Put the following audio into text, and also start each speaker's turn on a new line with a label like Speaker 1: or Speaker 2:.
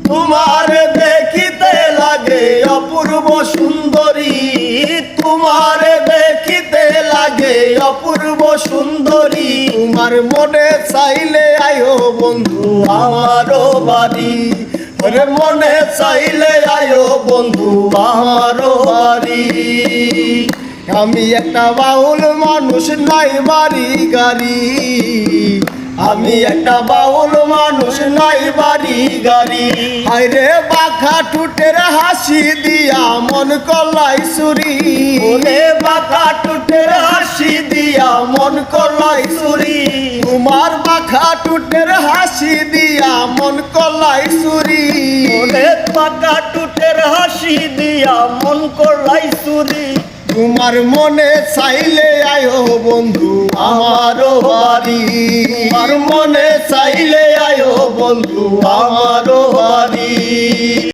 Speaker 1: তোমার দেখিতে লাগে অপূর্ব সুন্দরী, তোমার দেখিতে লাগে অপূর্ব সুন্দরী। তোমার মনে চাইলে আয়ো বন্ধু আমারও বাড়ি, ওরে মনে চাইলে আয়ো বন্ধু আমারও বাড়ি। আমি একটা বাউল মানুষ, নাই বাড়ি গাড়ি, আমি একটা বাউল মানুষ, নাই বাড়ি গাড়ি। আরে বাঁকা টুটের হাসি দিয়া মন কলাই চুরি, ওরে বাঁকা টুটের হাসি দিয়া মন কলাই চুরি। তোমার বাঁকা টুটের হাসি দিয়া মন কলাই চুরি, ওরে বাঁকা টুটের হাসি দিয়া মন কলাই চুরি। তোমার মনে চাইলে আয়ো বন্ধু আমারও বাড়ি, তোমার মনে চাইলে আয়ো বন্ধু আমারও বাড়ি।